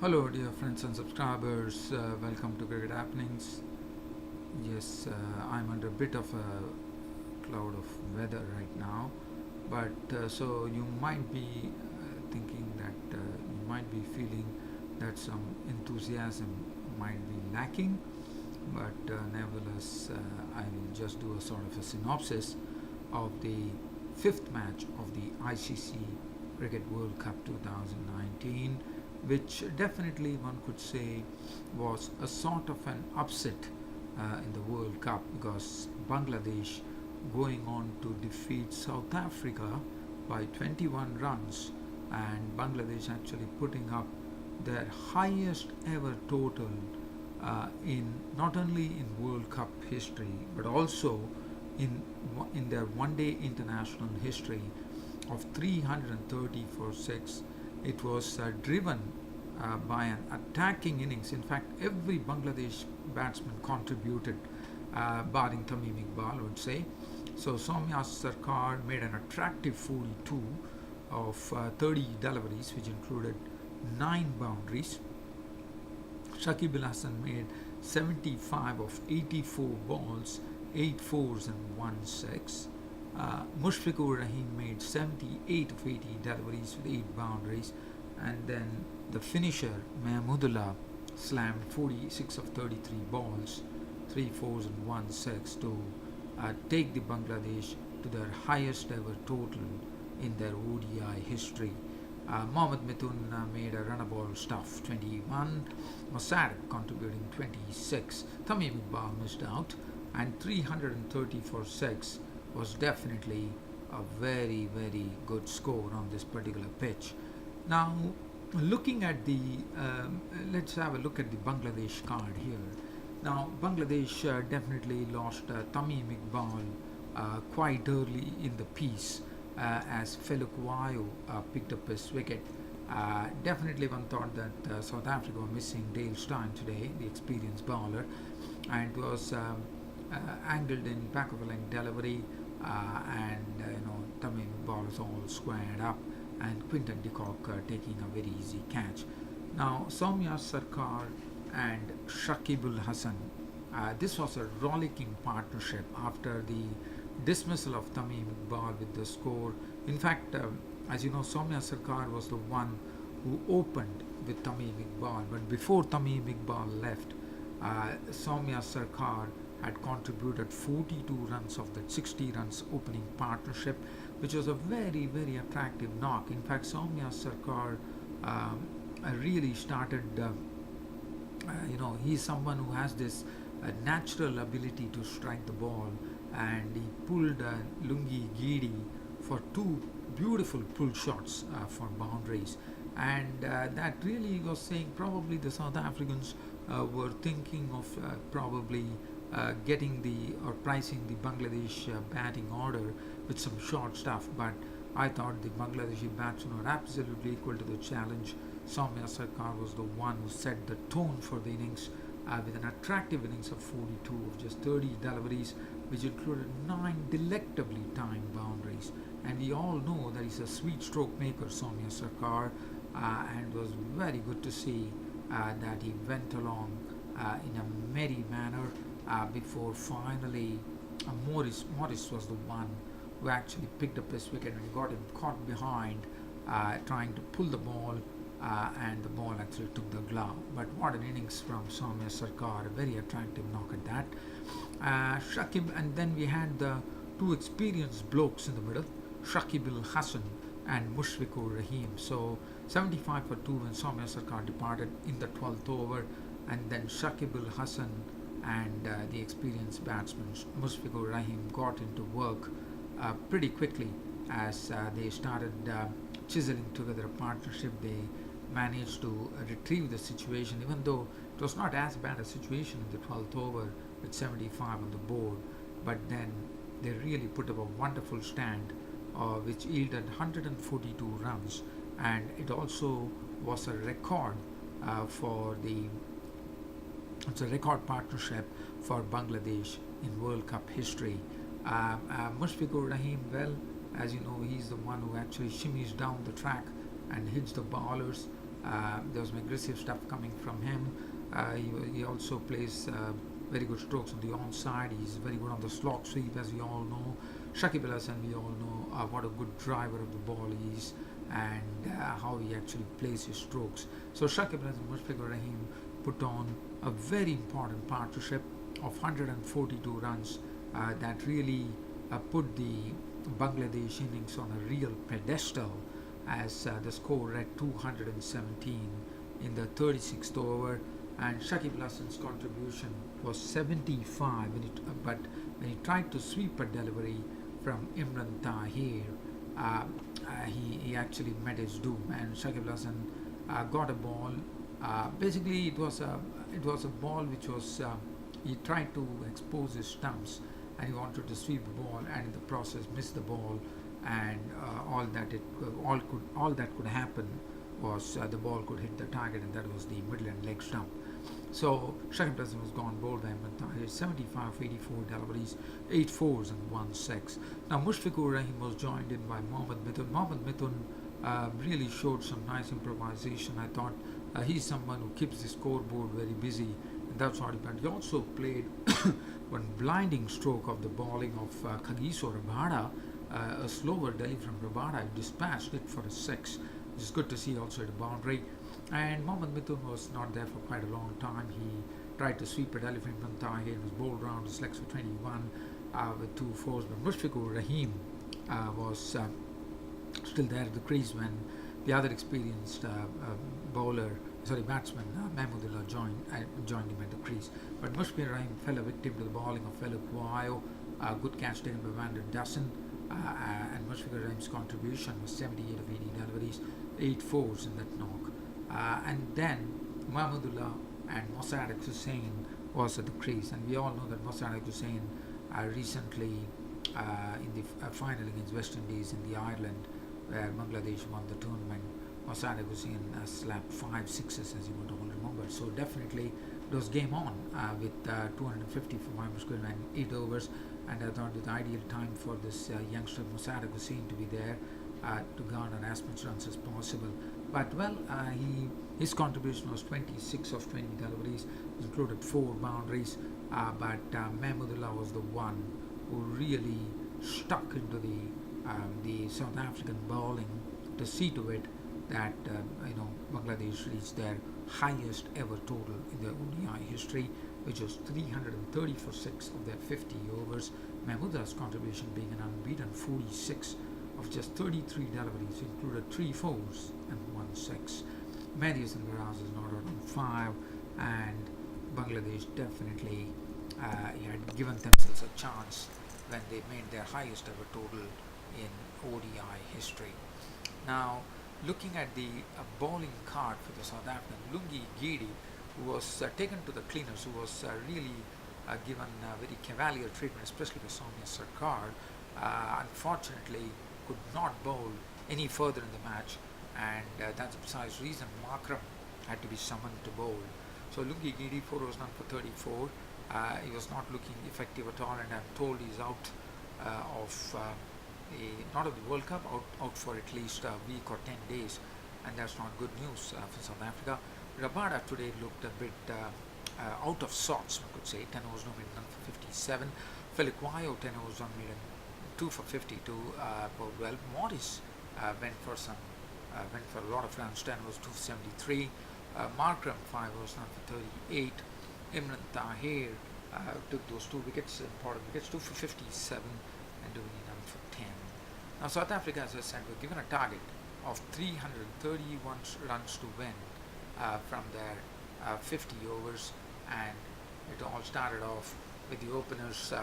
Hello, dear friends and subscribers. Welcome to Cricket Happenings. Yes, I'm under a bit of a cloud of weather right now, but so you might be thinking that you might be feeling that some enthusiasm might be lacking, but nevertheless, I will just do a sort of a synopsis of the fifth match of the ICC Cricket World Cup 2019, which definitely one could say was a sort of an upset in the World Cup because Bangladesh going on to defeat South Africa by 21 runs, and Bangladesh actually putting up their highest ever total in not only in World Cup history but also in in their one-day international history of 330 for 6. It was driven by an attacking innings. In fact, every Bangladesh batsman contributed, barring Tamim Iqbal, I would say. So Soumya Sarkar made an attractive 42 of 30 deliveries, which included 9 boundaries. Shakib Al Hasan made 75 of 84 balls, 8 fours and 1 6. Mushfiqur Rahim made 78 of 80 deliveries with 8 boundaries, and then the finisher Mahmudullah slammed 46 of 33 balls, 3 fours and 1 6 to take the Bangladesh to their highest ever total in their ODI history. Mohammad Mithun made a runnable stuff 21, Mosaddek contributing 26, Tamim Iqbal missed out, and 330 for 6 was definitely a very, very good score on this particular pitch. Now, looking at the, let's have a look at the Bangladesh card here. Now, Bangladesh definitely lost Tamim Iqbal quite early in the piece as Feluk Wayo picked up his wicket. Definitely one thought that South Africa were missing Dale Steyn today, the experienced bowler, and it was angled in back of a length delivery, and Tamim Iqbal was all squared up, and Quinton de Kock taking a very easy catch. Now, Soumya Sarkar and Shakib Al Hasan. This was a rollicking partnership after the dismissal of Tamim Iqbal with the score. In fact, as you know, Soumya Sarkar was the one who opened with Tamim Iqbal, but before Tamim Iqbal left, Soumya Sarkar had contributed 42 runs of that 60 runs opening partnership, which was a very, very attractive knock. In fact, Soumya Sarkar really started, he's someone who has this natural ability to strike the ball, and he pulled Lungi Giri for two beautiful pull shots for boundaries. And that really was saying probably the South Africans were thinking of probably getting the or pricing the Bangladesh batting order with some short stuff, but I thought the Bangladeshi batsmen were absolutely equal to the challenge. Soumya Sarkar was the one who set the tone for the innings with an attractive innings of 42 of just 30 deliveries, which included 9 delectably timed boundaries. And we all know that he's a sweet stroke maker, Soumya Sarkar, and it was very good to see that he went along in a merry manner before finally Morris was the one who actually picked up his wicket and got him caught behind trying to pull the ball, and the ball actually took the glove. But what an innings from Soumya Sarkar, a very attractive knock at that. Shakib, and then we had the two experienced blokes in the middle, Shakib Al Hasan and Mushfiqur Rahim. So 75 for 2 when Soumya Sarkar departed in the 12th over, and then Shakib Al Hasan and the experienced batsman Mushfiqur Rahim got into work pretty quickly as they started chiseling together a partnership. They managed to retrieve the situation, even though it was not as bad a situation in the 12th over with 75 on the board, but then they really put up a wonderful stand which yielded 142 runs, and it also was a record for the it's a record partnership for Bangladesh in World Cup history. Mushfiqur Rahim, well, as you know, he's the one who actually shimmies down the track and hits the bowlers. There was some aggressive stuff coming from him. He also plays very good strokes on the onside. He's very good on the slog sweep, as we all know. Shakib Al Hasan, we all know what a good driver of the ball he is, and how he actually plays his strokes. So Shakib Al Hasan and Mushfiqur Rahim put on a very important partnership of 142 runs that really put the Bangladesh innings on a real pedestal, as the score read 217 in the 36th over, and Shakib Al Hasan's contribution was 75, but when he tried to sweep a delivery from Imran Tahir, he actually met his doom, and Shakib Al Hasan got a ball. Basically, it was a ball which was he tried to expose his stumps, and he wanted to sweep the ball, and in the process missed the ball, and all that could happen was the ball could hit the target, and that was the middle and leg stump. So Shakib Al Hasan was gone bowled by Imran Tahir, 75 for 84 deliveries, 8 fours and 1 6. Now Mushfiqur Rahim was joined in by Mohammad Mithun. Mohammad Mithun really showed some nice improvisation. I thought he's someone who keeps the scoreboard very busy, and that's what he did. He also played one blinding stroke of the bowling of Kagiso Rabada, a slower delivery from Rabada. He dispatched it for a 6. It's good to see also at the boundary. And Mohammad Mithun was not there for quite a long time. He tried to sweep a delivery from Tahir and was bowled round to selects for 21 with 2 fours. But Mushfiqur Rahim was still there at the crease when the other experienced batsman Mahmudullah joined him at the crease. But Mushfiqur Rahim fell a victim to the bowling of Feluk Wayo. Good catch taken by Van der Dussen. And Mushfiqur Rahim's contribution was 78 of 80 deliveries, 8 fours in that knock. And then Mahmudullah and Mossadegh Hussain was at the crease, and we all know that Mossadegh Hussain recently in the final against West Indies in the Ireland, where Bangladesh won the tournament, Mossadegh Hussain slapped 5 sixes, as you would all remember. So definitely it was game on with 250 for Mushfiqur and 8 overs, and I thought it the ideal time for this youngster Mossadegh Hussain to be there to garner as much runs as possible. But well, his contribution was 26 of 20 deliveries, included 4 boundaries. But Mahmudullah was the one who really stuck into the South African bowling to see to it that Bangladesh reached their highest ever total in their ODI history, which was 330 for 6 of their 50 overs. Mahmudullah's contribution being an unbeaten 46 of just 33 deliveries, included 3 fours and 1 6. Mehdi Hasan Miraz is not out on 5, and Bangladesh definitely had given themselves a chance when they made their highest ever total in ODI history. Now, looking at the bowling card for the South African, Lungi Giri, who was taken to the cleaners, who was really given very cavalier treatment, especially by Soumya Sarkar, unfortunately could not bowl any further in the match, and that's the precise reason Markram had to be summoned to bowl. So Lungi Giri, 4 overs none for 34. He was not looking effective at all, and I'm told he's out not of the World Cup, out for at least a week or 10 days, and that's not good news for South Africa. Rabada today looked a bit out of sorts, one could say. 10 overs, no made none for 57. Feluk Wayo, 10 overs, 1 made 2 for 52. Well, Morris went for a lot of runs. 10 overs, 2 for 73. Markram, 5 overs, none for 38. Imran Tahir took those 2 wickets, important wickets, 2 for 57, and doing none for 10. Now South Africa, as I said, were given a target of 331 runs to win from their 50 overs, and it all started off with the openers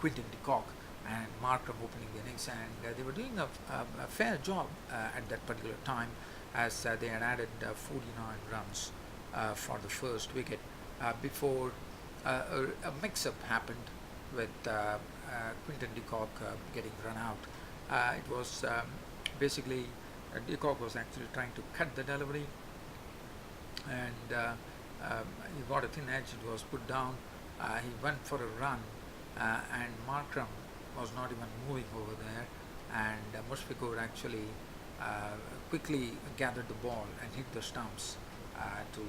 Quinton de Kock and Markram opening the innings, and they were doing a fair job at that particular time, as they had added 49 runs for the first wicket before a mix-up happened with Quinton de Kock getting run out. It was basically de Kock was actually trying to cut the delivery, and he got a thin edge. It was put down. He went for a run, and Markram was not even moving over there, and Mushfiqur actually quickly gathered the ball and hit the stumps to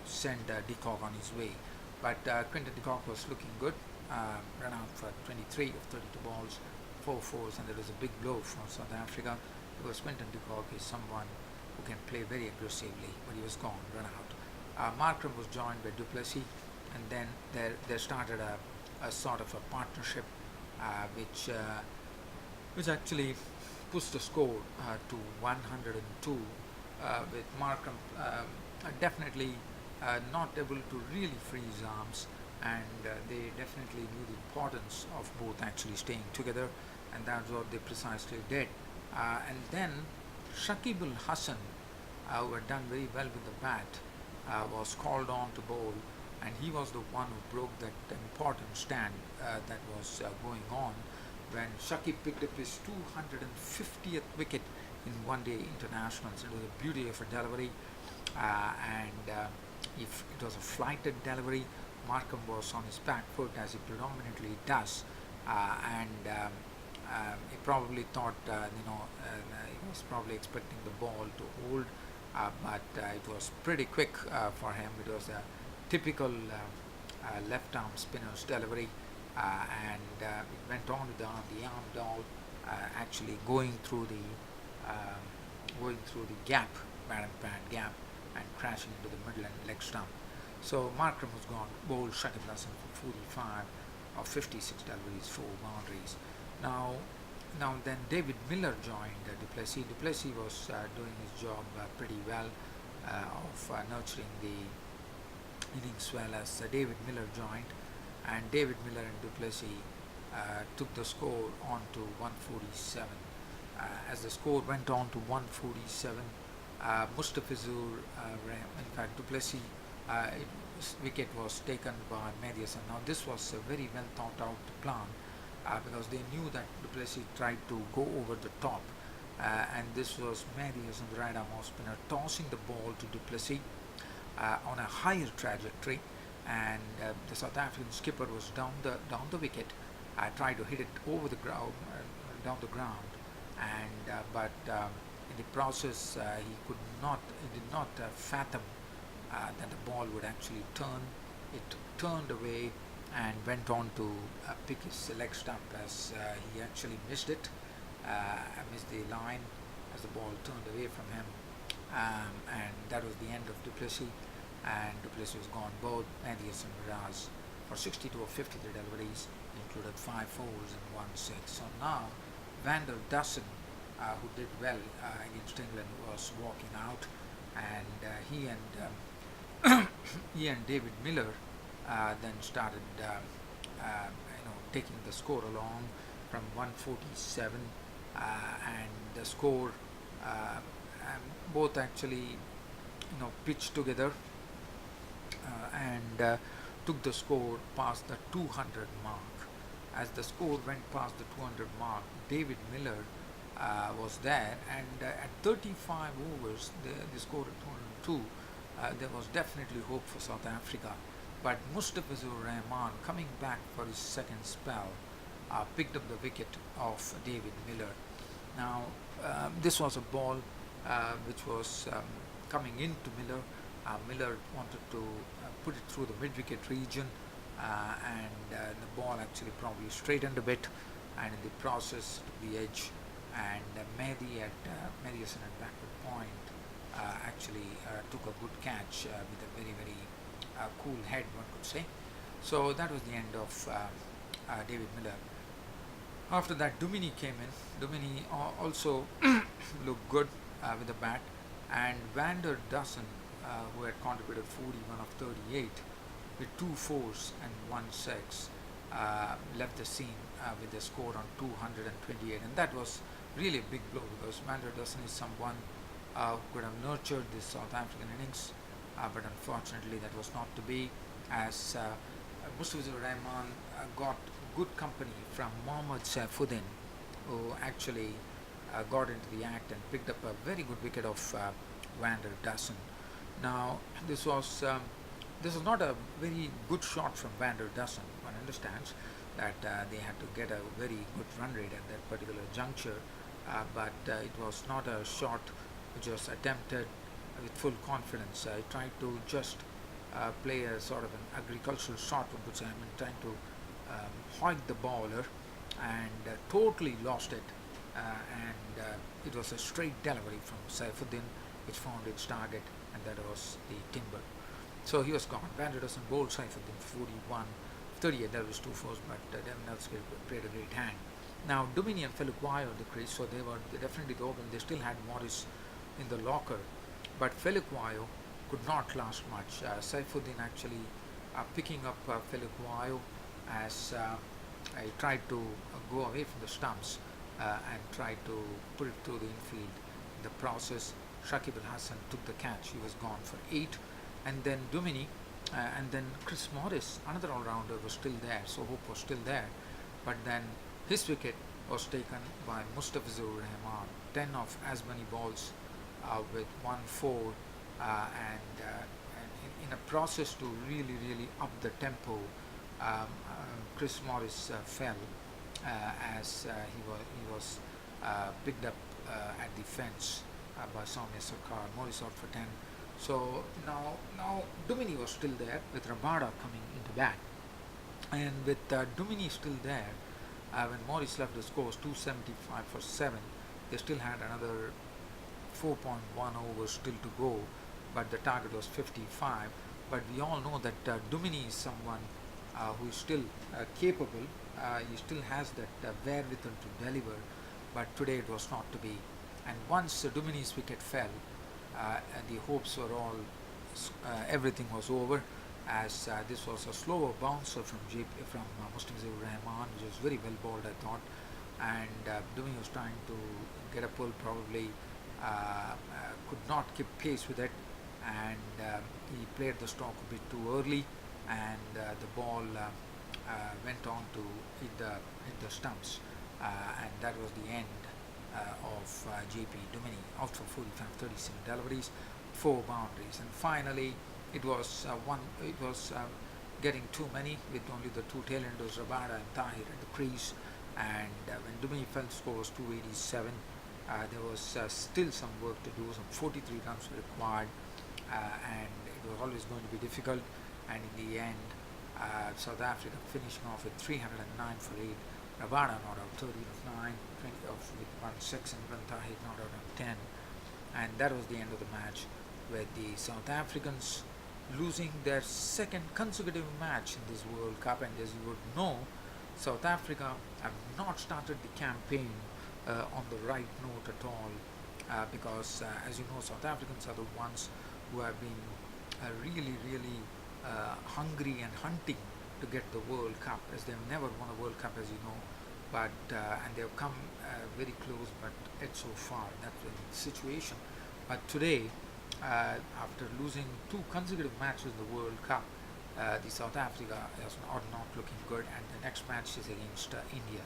send de Kock on his way. But Quinton de Kock was looking good, ran out for 23 of 32 balls, 4 fours, and it was a big blow for South Africa because Quinton de Kock is someone who can play very aggressively, but he was gone, run out. Markram was joined by Du Plessis, and then there started a sort of a partnership which actually pushed the score to 102 with Markram definitely not able to really free his arms, and they definitely knew the importance of both actually staying together, and that's what they precisely did. And then Shakib Al Hasan, who had done very well with the bat, was called on to bowl, and he was the one who broke that important stand that was going on when Shakib picked up his 250th wicket in one-day internationals. It was a beauty of a delivery, and if it was a flighted delivery, Markram was on his back foot as he predominantly does, and he probably thought, he was probably expecting the ball to hold, but it was pretty quick for him. It was a typical left arm spinner's delivery, and it went on with the arm down, actually going through the gap, bat and pad gap, and crashing into the middle and leg stump. So Markram was gone, bowled Shakib Al Hasan for 45 of 56 deliveries, 4 boundaries. Now then David Miller joined Du Plessis. Du Plessis was doing his job pretty well of nurturing the innings well as David Miller joined, and David Miller and Du Plessis took the score on to 147. As the score went on to 147, Mustafizur, in fact Du Plessis, wicket was taken by Mehdi Hasan. Now this was a very well thought out plan, because they knew that Du Plessis tried to go over the top, and this was Mehdi Hasan, the right arm off spinner, tossing the ball to Du Plessis on a higher trajectory, and the South African skipper was down the wicket, tried to hit it over the ground, down the ground, and but in the process he did not fathom that the ball would actually turn. It turned away and went on to pick his leg stump as he actually missed it, missed the line as the ball turned away from him, and that was the end of Du Plessis, and Du Plessis was gone. Both Mehdi Hasan and Miraz for 62 of 53 deliveries, included 5 fours and 1 6. So now Vander Dussen, who did well against England, was walking out, and he and David Miller then started taking the score along from 147, and the score both actually pitched together and took the score past the 200 mark. As the score went past the 200 mark, David Miller was there, and at 35 overs, the score at 202, there was definitely hope for South Africa. But Mustafizur Rahman, coming back for his second spell, picked up the wicket of David Miller. Now, this was a ball which was coming into Miller. Miller wanted to put it through the mid-wicket region, and the ball actually probably straightened a bit, and in the process to the edge, and Mehdi Hasan at backward point actually took a good catch with a very, very cool head, one could say. So that was the end of David Miller. After that, Duminy came in. Duminy also looked good with the bat, and Vander Dussen, who had contributed 41 of 38 with 2 fours and 1 6, left the scene with a score on 228, and that was really a big blow because Vander Dussen is someone who could have nurtured the South African innings, but unfortunately that was not to be, as Mustafizur Rahman got good company from Mohammad Saifuddin, who actually got into the act and picked up a very good wicket of Vander Dussen. Now this was not a very good shot from Vander Dussen. One understands that they had to get a very good run rate at that particular juncture, but it was not a shot which was attempted with full confidence. I tried to just play a sort of an agricultural shot, which I mean trying to hoik the bowler and totally lost it. And it was a straight delivery from Saifuddin, which found its target, and that was the timber. So he was gone. Van Anderson bowled Saifuddin 41, 38. That was 2 fours, but Devin Elsker played a great hand. Now Duminy and Feluquayo on the crease, so they were definitely the open. They still had Morris in the locker, but Feluquayo could not last much. Saifuddin actually picking up Feluquayo as I tried to go away from the stumps and tried to put it through the infield. In the process, Shakib Al Hasan took the catch. He was gone for 8, and then Duminy and then Chris Morris, another all-rounder, was still there. So hope was still there, but then his wicket was taken by Mustafizur Rahman. 10 of as many balls with 1-4, and in a process to really up the tempo, Chris Morris fell as he was picked up at the fence by Soumya Sarkar. Morris out for 10. So now Duminy was still there with Rabada coming into bat, and with Duminy still there, when Morris left, the score was 275 for 7. They still had another 4.1 overs still to go, but the target was 55. But we all know that Duminy is someone who is still capable. He still has that wherewithal to deliver, but today it was not to be. And once Duminy's wicket fell, and the hopes were all, everything was over, as this was a slower bouncer from Mustafizur Rahman, which was very well bowled, I thought, and Duminy was trying to get a pull, probably could not keep pace with it, and he played the stroke a bit too early, and the ball went on to hit the stumps, and that was the end of JP Duminy, out for 45, 37 deliveries, 4 boundaries, and finally it was getting too many with only the 2 tailenders, Rabada and Tahir, at the crease, and when Duminy fell, the score was 287. There was still some work to do. Some 43 runs were required, and it was always going to be difficult. And in the end, South Africa finishing off with 309 for 8. Rabada not out, 13 of 9, 20 of with 1-6, and Imran Tahir not out of 10. And that was the end of the match, with the South Africans losing their second consecutive match in this World Cup. And as you would know, South Africa have not started the campaign on the right note at all, because as you know, South Africans are the ones who have been really hungry and hunting to get the World Cup, as they've never won a World Cup, as you know, but and they've come very close, but yet so far. That's the situation. But today, after losing 2 consecutive matches in the World Cup, the South Africa is not looking good, and the next match is against India.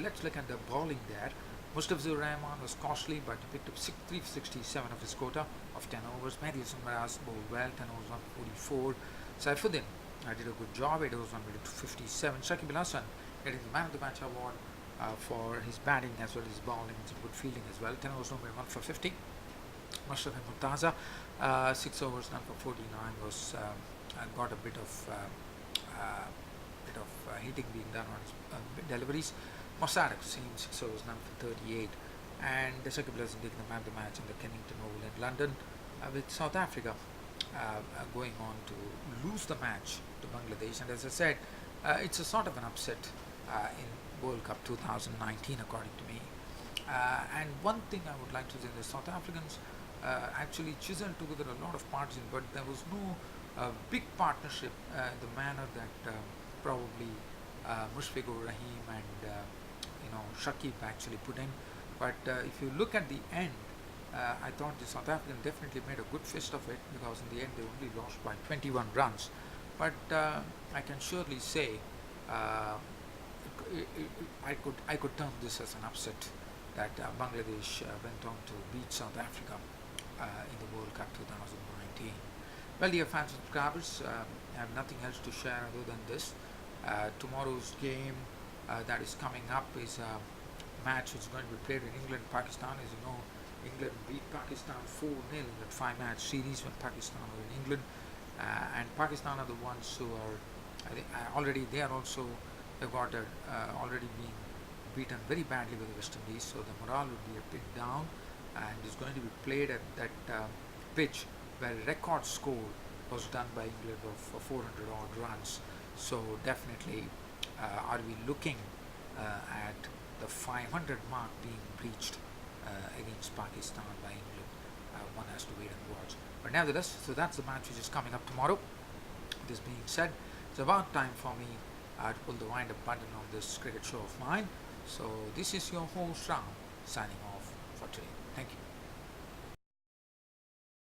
Let's look at the bowling there. Mustafizur Rahman was costly, but he picked up 367 of his quota of 10 overs. Mehdi Hasan Miraz bowled well, 10 overs, 144. Saifuddin did a good job, 8 overs, 157. Shakib Al Hasan getting the Man of the Match award for his batting as well as his bowling and some good fielding as well. 10 overs, 1 for 50. Mashraf Murtaza, 6 overs, none for 49, was got a bit of hitting being done on his deliveries. Mossadegh, same 6 overs, none for 38, and Shakib Al Hasan taking the Man of the Match in the Kennington Oval in London, with South Africa going on to lose the match to Bangladesh. And as I said, it's a sort of an upset in World Cup 2019, according to me. And one thing I would like to say, the South Africans actually chiseled together a lot of partnerships, but there was no big partnership in the manner that probably Mushfiqur Rahim and Shakib actually put in. But if you look at the end, I thought the South Africans definitely made a good fist of it, because in the end they only lost by 21 runs. But I can surely say I could term this as an upset, that Bangladesh went on to beat South Africa in the World Cup 2019. Well, dear fans and subscribers, I have nothing else to share other than this. Tomorrow's game that is coming up is match which is going to be played in England and Pakistan. As you know, England beat Pakistan 4-0 in that 5-match series when Pakistan were in England. And Pakistan are the ones who are, I think, already they are also, they've got already been beaten very badly with the West Indies, so the morale will be a bit down, and it's going to be played at that pitch where a record score was done by England of 400 odd runs. So definitely, are we looking at the 500 mark being breached against Pakistan by England? One has to wait and watch. But nevertheless, so that's the match which is coming up tomorrow. This being said, it's about time for me to pull the wind up button on this cricket show of mine. So this is your host Ram signing off for today. Thank you.